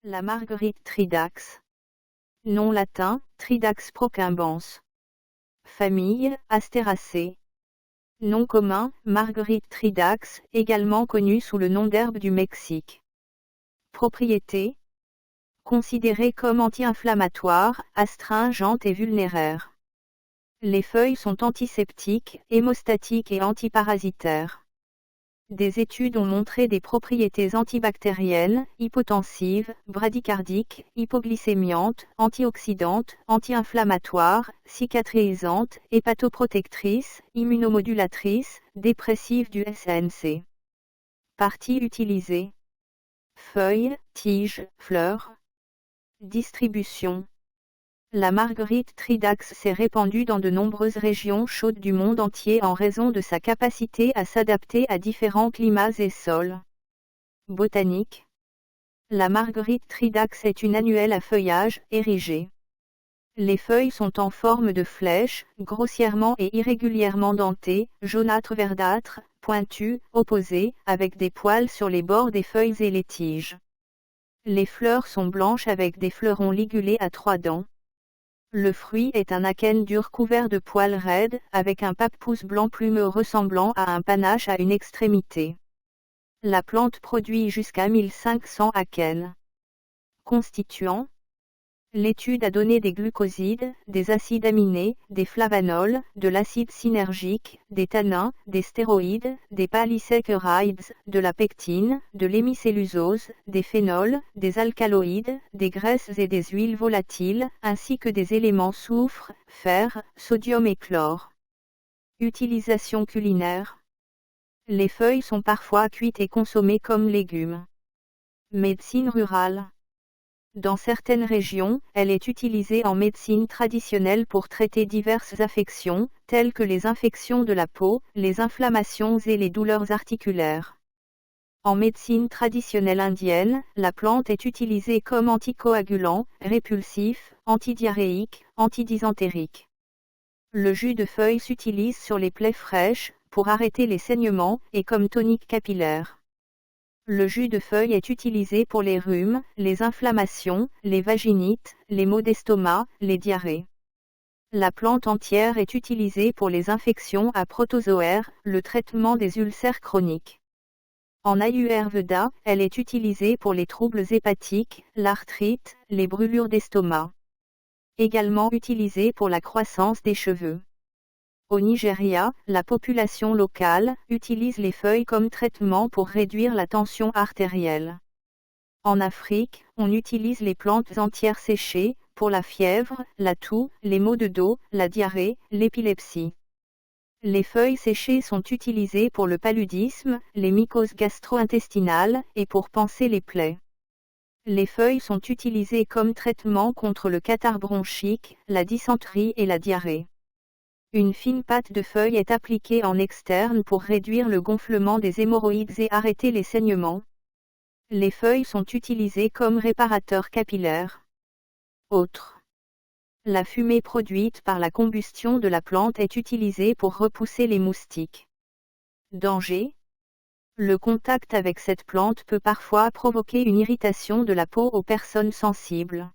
La Marguerite Tridax. Nom latin, Tridax procumbens. Famille, Astéracées. Nom commun, Marguerite Tridax, également connue sous le nom d'herbe du Mexique. Propriétés. Considérée comme anti-inflammatoire, astringente et vulnéraire. Les feuilles sont antiseptiques, hémostatiques et antiparasitaires. Des études ont montré des propriétés antibactériennes, hypotensives, bradycardiques, hypoglycémiantes, antioxydantes, anti-inflammatoires, cicatrisantes, hépatoprotectrices, immunomodulatrices, dépressives du SNC. Parties utilisées. Feuilles, tiges, fleurs. Distribution. La Marguerite Tridax s'est répandue dans de nombreuses régions chaudes du monde entier en raison de sa capacité à s'adapter à différents climats et sols. Botanique. La Marguerite Tridax est une annuelle à feuillage érigé. Les feuilles sont en forme de flèche, grossièrement et irrégulièrement dentées, jaunâtre-verdâtre, pointues, opposées, avec des poils sur les bords des feuilles et les tiges. Les fleurs sont blanches avec des fleurons ligulés à 3 dents. Le fruit est un akène dur couvert de poils raides, avec un pappousse blanc plumeux ressemblant à un panache à une extrémité. La plante produit jusqu'à 1500 akènes. Constituants. L'étude a donné des glucosides, des acides aminés, des flavanols, de l'acide synergique, des tannins, des stéroïdes, des polysaccharides, de la pectine, de l'hémicellulose, des phénols, des alcaloïdes, des graisses et des huiles volatiles, ainsi que des éléments soufre, fer, sodium et chlore. Utilisation culinaire. Les feuilles sont parfois cuites et consommées comme légumes. Médecine rurale. Dans certaines régions, elle est utilisée en médecine traditionnelle pour traiter diverses affections, telles que les infections de la peau, les inflammations et les douleurs articulaires. En médecine traditionnelle indienne, la plante est utilisée comme anticoagulant, répulsif, antidiarrhéique, antidysentérique. Le jus de feuilles s'utilise sur les plaies fraîches, pour arrêter les saignements, et comme tonique capillaire. Le jus de feuille est utilisé pour les rhumes, les inflammations, les vaginites, les maux d'estomac, les diarrhées. La plante entière est utilisée pour les infections à protozoaires, le traitement des ulcères chroniques. En Ayurveda, elle est utilisée pour les troubles hépatiques, l'arthrite, les brûlures d'estomac. Également utilisée pour la croissance des cheveux. Au Nigeria, la population locale utilise les feuilles comme traitement pour réduire la tension artérielle. En Afrique, on utilise les plantes entières séchées, pour la fièvre, la toux, les maux de dos, la diarrhée, l'épilepsie. Les feuilles séchées sont utilisées pour le paludisme, les mycoses gastro-intestinales, et pour panser les plaies. Les feuilles sont utilisées comme traitement contre le catarrhe bronchique, la dysenterie et la diarrhée. Une fine pâte de feuilles est appliquée en externe pour réduire le gonflement des hémorroïdes et arrêter les saignements. Les feuilles sont utilisées comme réparateurs capillaires. Autres. La fumée produite par la combustion de la plante est utilisée pour repousser les moustiques. Danger. Le contact avec cette plante peut parfois provoquer une irritation de la peau aux personnes sensibles.